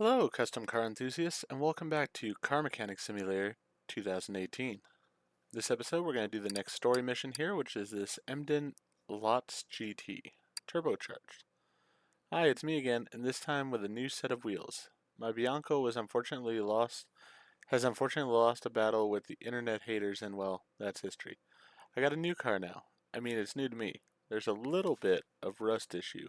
Hello, custom car enthusiasts, and welcome back to Car Mechanic Simulator 2018. This episode, we're going to do the next story mission here, which is this Emden Lots GT, turbocharged. Hi, it's me again, and this time with a new set of wheels. My Bianco has unfortunately lost a battle with the internet haters, and well, that's history. I got a new car now. I mean, it's new to me. There's a little bit of rust issue,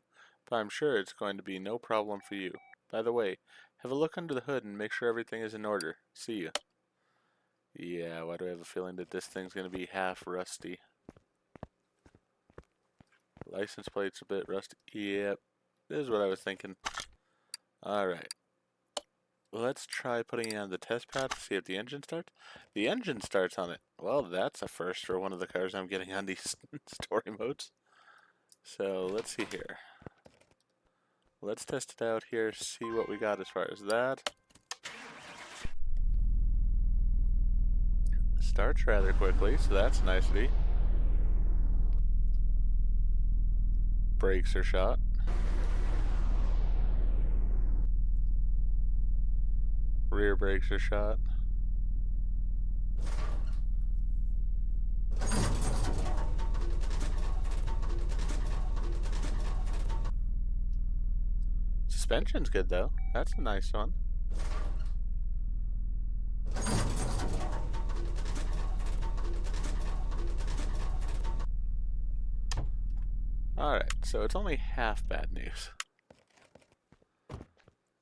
but I'm sure it's going to be no problem for you. By the way, have a look under the hood and make sure everything is in order. See ya. Yeah, why do I have a feeling that this thing's going to be half rusty? License plate's a bit rusty. Yep, this is what I was thinking. Alright. Let's try putting it on the test pad to see if the engine starts. The engine starts on it. Well, that's a first for one of the cars I'm getting on these story modes. So, let's see here. Let's test it out here, see what we got as far as that. Starts rather quickly, so that's nicety. Brakes are shot. Rear brakes are shot. Suspension's good though. That's a nice one. Alright, so it's only half bad news.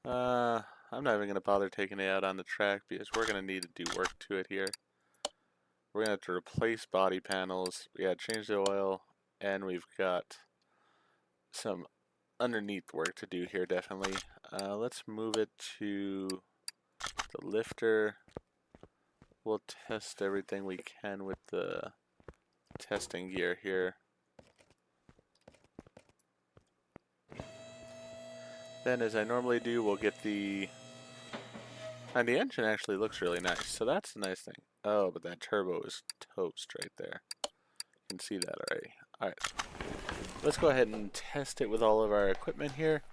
I'm not even going to bother taking it out on the track because we're going to need to do work to it here. We're going to have to replace body panels, we got to change the oil, and we've got some underneath work to do here definitely. Let's move it to the lifter. We'll test everything we can with the testing gear here. Then, as I normally do, we'll get and the engine actually looks really nice, so that's the nice thing. Oh, but that turbo is toast right there. You can see that already. Alright, let's go ahead and test it with all of our equipment here.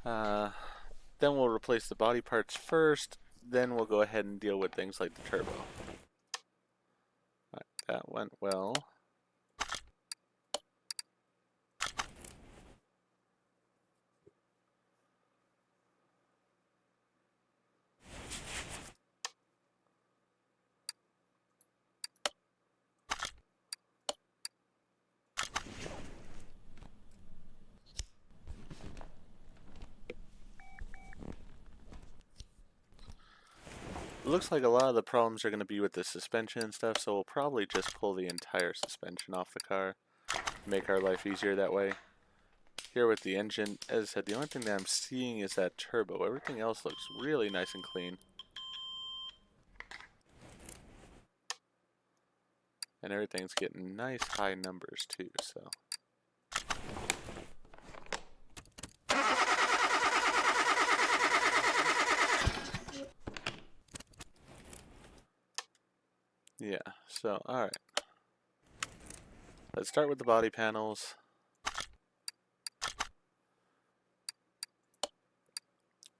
Then we'll replace the body parts first, then we'll go ahead and deal with things like the turbo. Alright, that went well. It looks like a lot of the problems are going to be with the suspension and stuff, so we'll probably just pull the entire suspension off the car, make our life easier that way. Here with the engine, as I said, the only thing that I'm seeing is that turbo. Everything else looks really nice and clean. And everything's getting nice high numbers too, so. Yeah, so alright. Let's start with the body panels.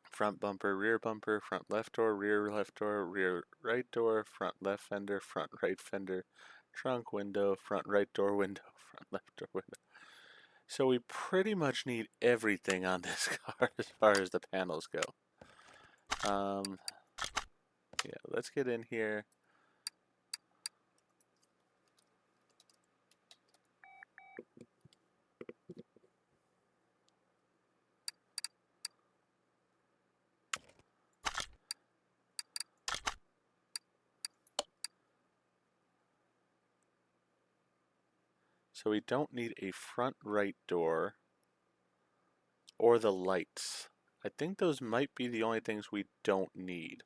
Front bumper, front left door, rear right door, front left fender, front right fender, trunk window, front right door window, front left door window. So we pretty much need everything on this car as far as the panels go. Yeah, let's get in here. So we don't need a front right door or the lights. I think those might be the only things we don't need.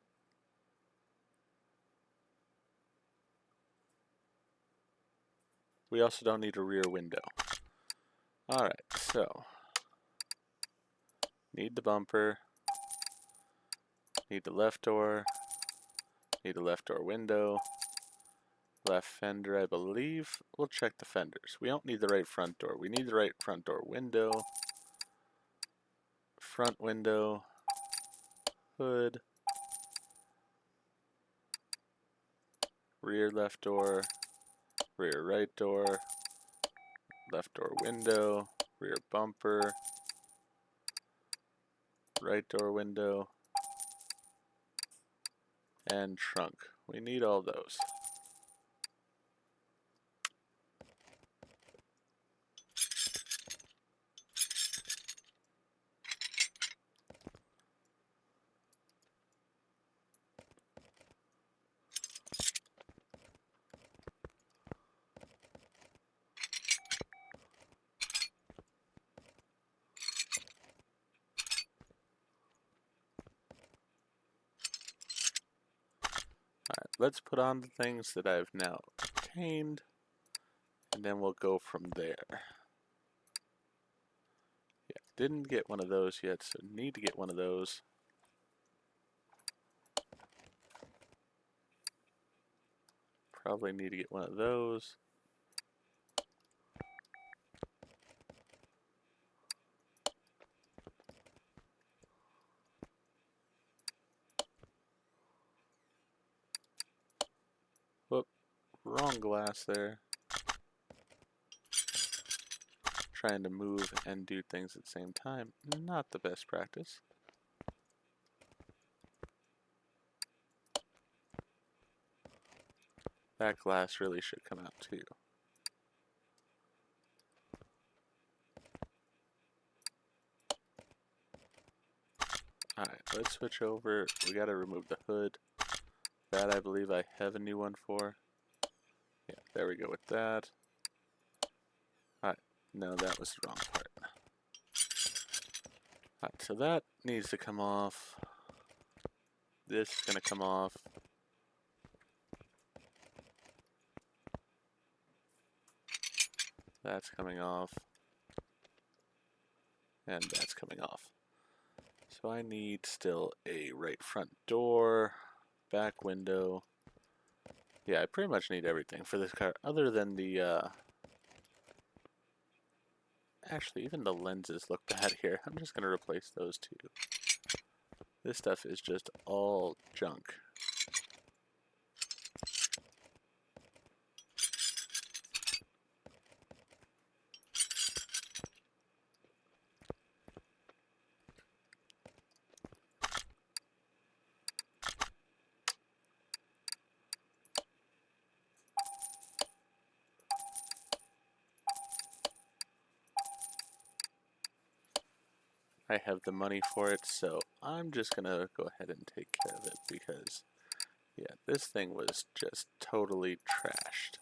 We also don't need a rear window. Alright, so need the bumper, need the left door, need a left door window, left fender I believe. We'll check the fenders. We don't need the right front door. We need the right front door window, front window, hood, rear left door, rear right door, left door window, rear bumper, right door window, and trunk. We need all those. Alright, let's put on the things that I've now obtained, and then we'll go from there. Yeah, didn't get one of those yet, so need to get one of those. Probably need to get one of those. Whoop, wrong glass there. Trying to move and do things at the same time, not the best practice. That glass really should come out too. Alright, let's switch over. We gotta remove the hood. That I believe I have a new one for. Yeah, there we go with that. Alright, no, that was the wrong part. Alright, so that needs to come off. This is gonna come off. That's coming off. And that's coming off. So I need still a right front door, back window. Yeah, I pretty much need everything for this car, other than the, actually, even the lenses look bad here. I'm just gonna replace those two. This stuff is just all junk. I have the money for it, so I'm just gonna go ahead and take care of it because, yeah, this thing was just totally trashed.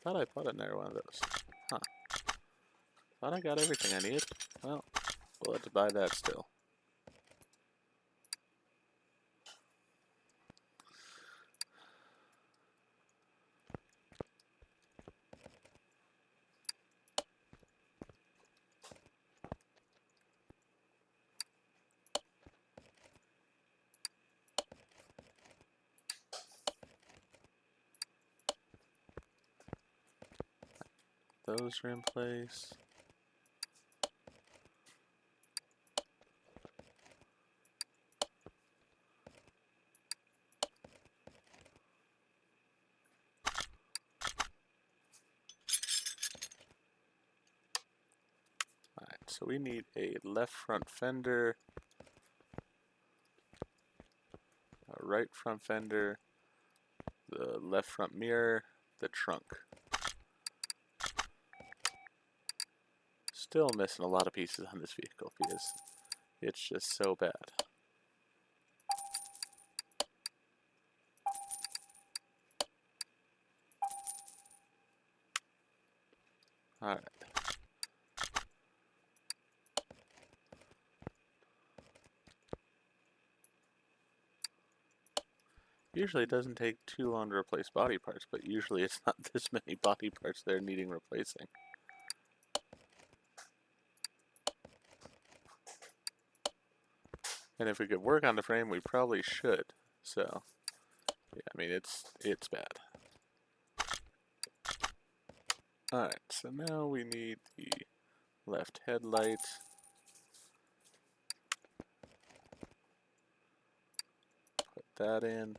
Thought I bought another one of those. Huh. Thought I got everything I needed. Well, we'll have to buy that still. Those are in place. Alright, so we need a left front fender, a right front fender, the left front mirror, the trunk. Still missing a lot of pieces on this vehicle because it's just so bad. Alright. Usually it doesn't take too long to replace body parts, but usually it's not this many body parts that are needing replacing. And if we could work on the frame, we probably should. So, yeah, I mean, it's bad. Alright, so now we need the left headlight. Put that in.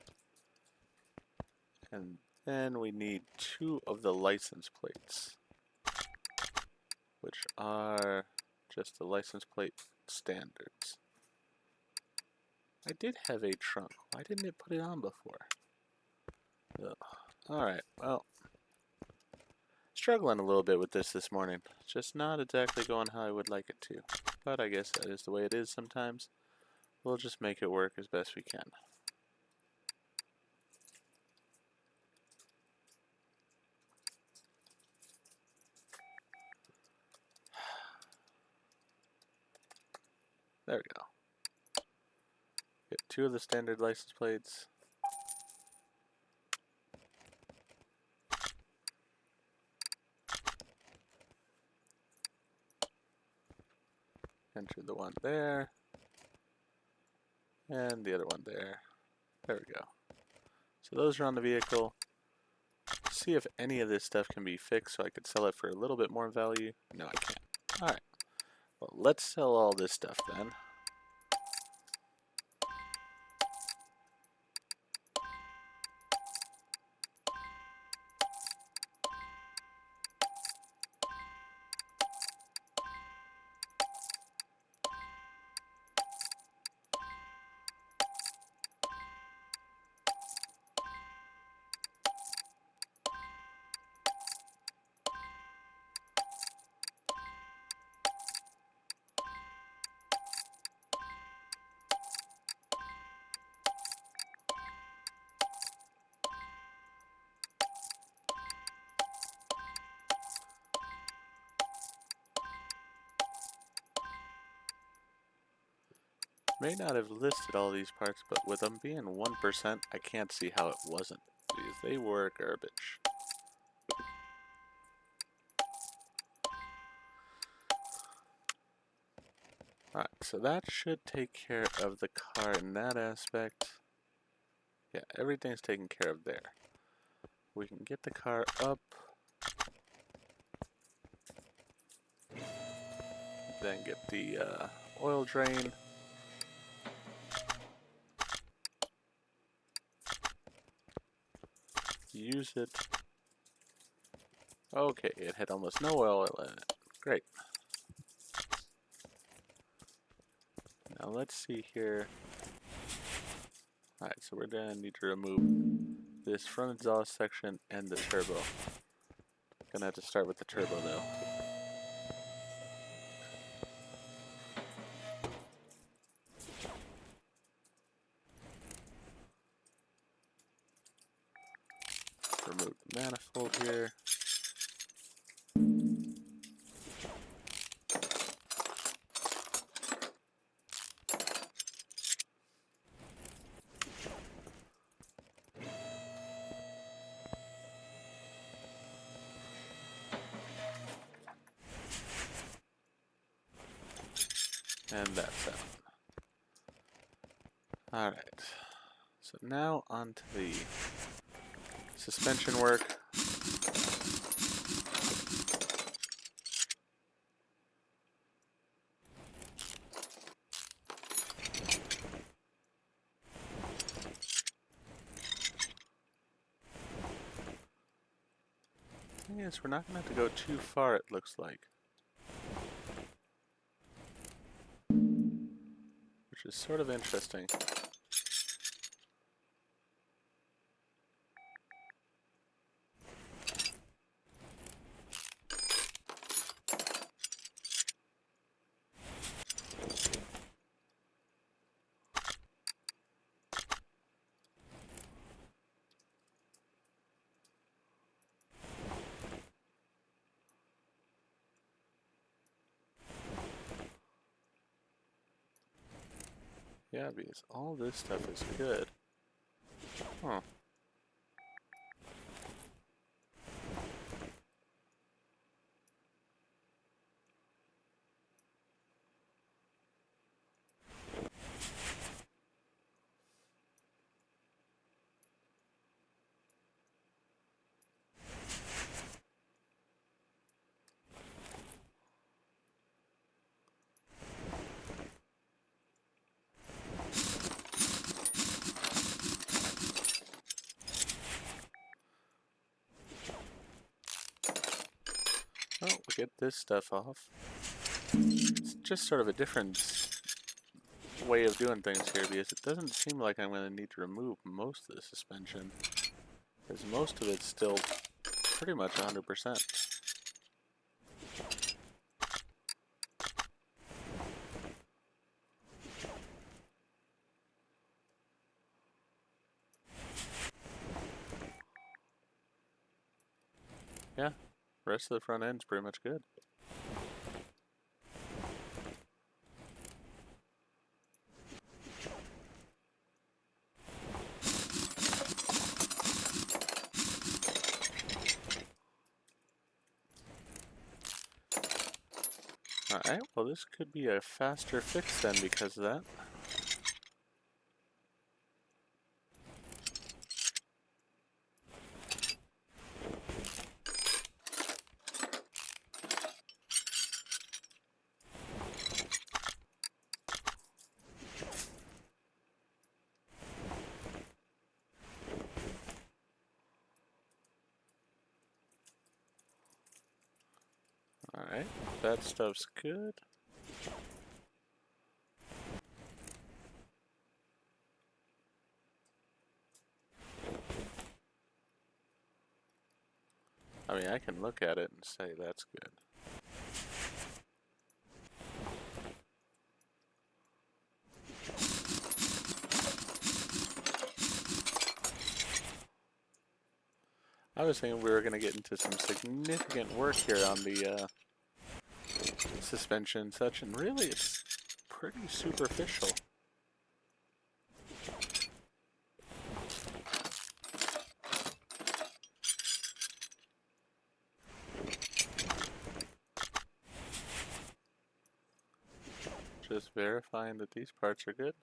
And then we need 2 of the license plates, which are just the license plate standards. I did have a trunk. Why didn't it put it on before? Alright, well, struggling a little bit with this morning. Just not exactly going how I would like it to. But I guess that is the way it is sometimes. We'll just make it work as best we can. There we go. Get 2 of the standard license plates. Enter the one there. And the other one there. There we go. So those are on the vehicle. See if any of this stuff can be fixed so I could sell it for a little bit more value. No, I can't. Alright. Well, let's sell all this stuff then. May not have listed all these parts, but with them being 1%, I can't see how it wasn't, because they were garbage. Alright, so that should take care of the car in that aspect. Yeah, everything's taken care of there. We can get the car up. Then get the oil drain. Use it. Okay, it had almost no oil in it. Great. Now let's see here. Alright, so we're gonna need to remove this front exhaust section and the turbo. Gonna have to start with the turbo though. Remove the manifold here. And that's out. Alright. So now onto the suspension work. Thing is, we're not going to have to go too far, it looks like. Which is sort of interesting. Yeah, because all this stuff is good. Huh. Oh, we'll get this stuff off. It's just sort of a different way of doing things here because it doesn't seem like I'm going to need to remove most of the suspension, because most of it's still pretty much 100%. Yeah, rest of the front end's pretty much good. Alright, well this could be a faster fix then because of that. Alright, that stuff's good. I mean, I can look at it and say that's good. I was thinking we were going to get into some significant work here on the suspension and such, and really it's pretty superficial. Just verifying that these parts are good.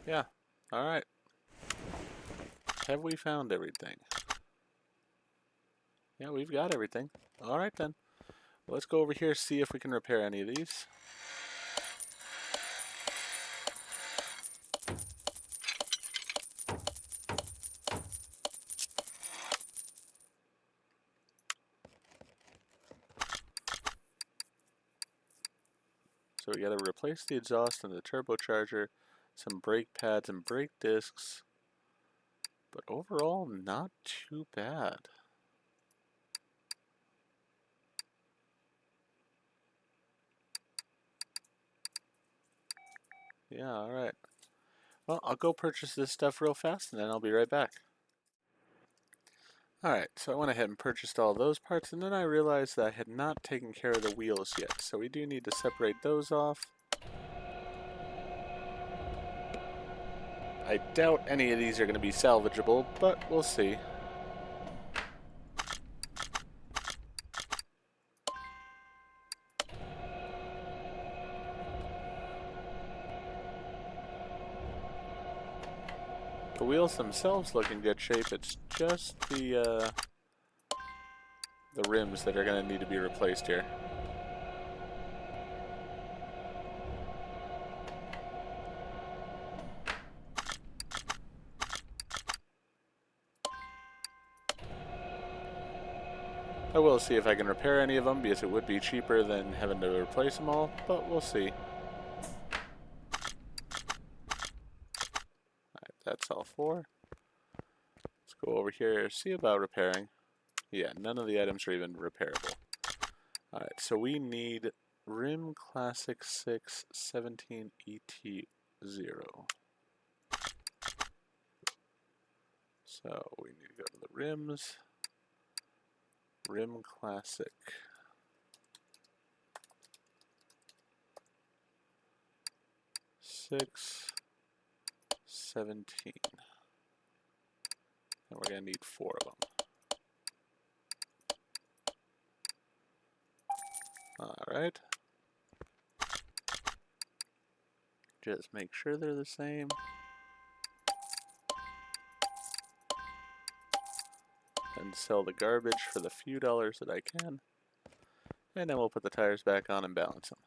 Yeah, alright. Have we found everything? Yeah, we've got everything. Alright then. Let's go over here, see if we can repair any of these. So we gotta replace the exhaust and the turbocharger, some brake pads and brake discs. But overall, not too bad. Yeah, alright. Well, I'll go purchase this stuff real fast and then I'll be right back. Alright, so I went ahead and purchased all those parts, and then I realized that I had not taken care of the wheels yet, so we do need to separate those off. I doubt any of these are going to be salvageable, but we'll see. The wheels themselves look in good shape, it's just the rims that are going to need to be replaced here. I will see if I can repair any of them, because it would be cheaper than having to replace them all, but we'll see. Alright, that's all four. Let's go over here, see about repairing. Yeah, none of the items are even repairable. Alright, so we need Rim Classic 6 17 ET0. So we need to go to the rims. Rim Classic. Six 17. And we're going to need 4 of them. Alright. Just make sure they're the same. And sell the garbage for the few dollars that I can. And then we'll put the tires back on and balance them.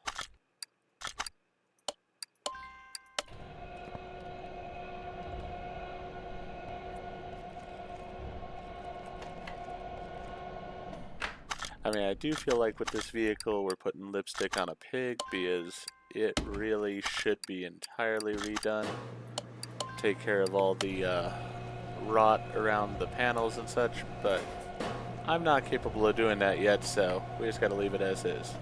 I mean, I do feel like with this vehicle we're putting lipstick on a pig because it really should be entirely redone. Take care of all the rot around the panels and such, but I'm not capable of doing that yet, so we just gotta leave it as is.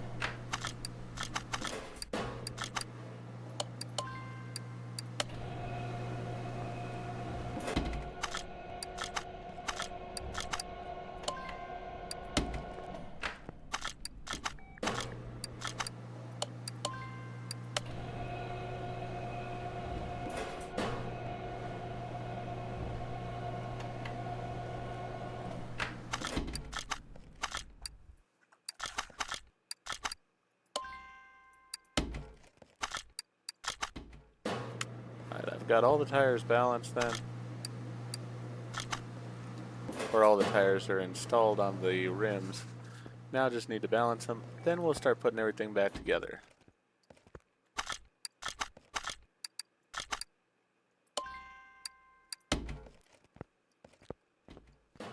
Alright, I've got all the tires balanced then. Or all the tires are installed on the rims. Now I just need to balance them, then we'll start putting everything back together.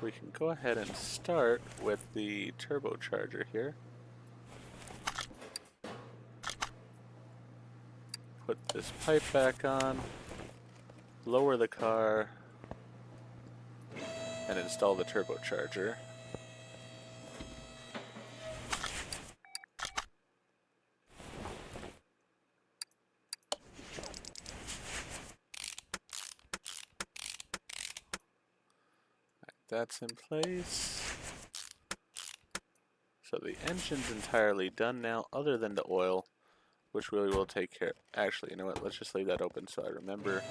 We can go ahead and start with the turbocharger here. Put this pipe back on, lower the car, and install the turbocharger. That's in place. So the engine's entirely done now, other than the oil, which really will take care. Actually, you know what? Let's just leave that open so I remember.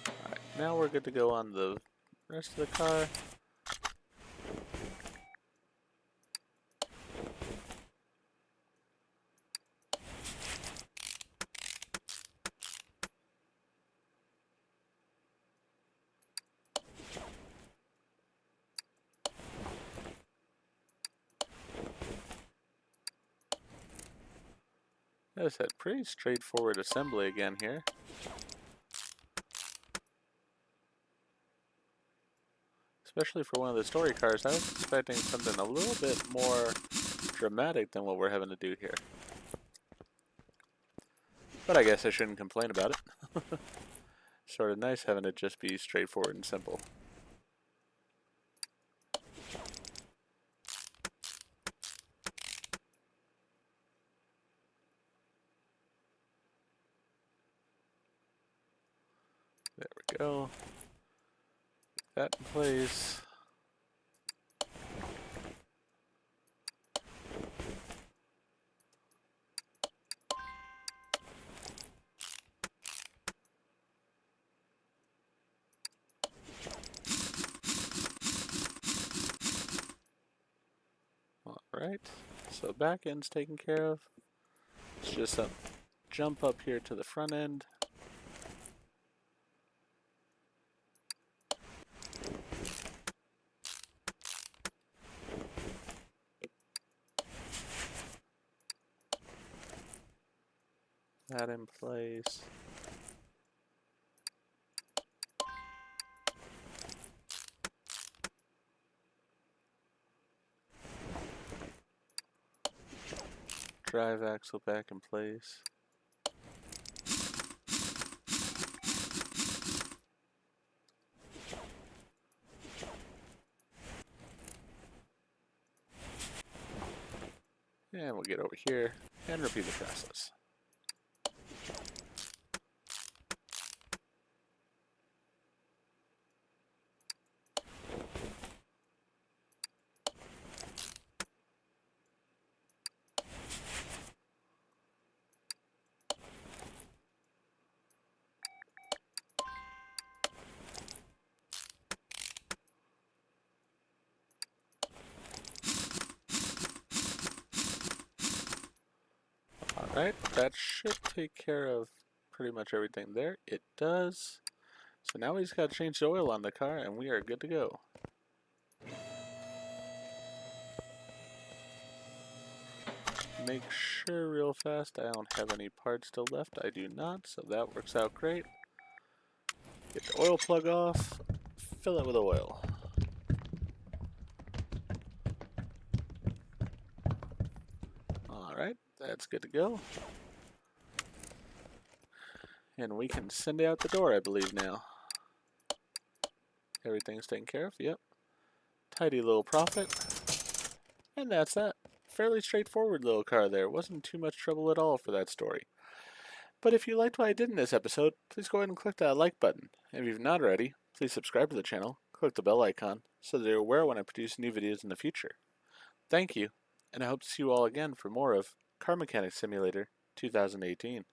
Alright, now we're good to go on the rest of the car. As I said, pretty straightforward assembly again here. Especially for one of the story cars, I was expecting something a little bit more dramatic than what we're having to do here. But I guess I shouldn't complain about it. Sort of nice having it just be straightforward and simple. There we go. Get that in place. Alright, so back end's taken care of. It's just a jump up here to the front end. That in place. Drive axle back in place. And we'll get over here and repeat the process. Alright, that should take care of pretty much everything there. It does. So now we just gotta change the oil on the car and we are good to go. Make sure real fast I don't have any parts still left. I do not, so that works out great. Get the oil plug off, fill it with oil. That's good to go. And we can send it out the door, I believe, now. Everything's taken care of, yep. Tidy little profit. And that's that. Fairly straightforward little car there. Wasn't too much trouble at all for that story. But if you liked what I did in this episode, please go ahead and click that like button. If you've not already, please subscribe to the channel, click the bell icon, so that you're aware when I produce new videos in the future. Thank you, and I hope to see you all again for more of Car Mechanic Simulator 2018.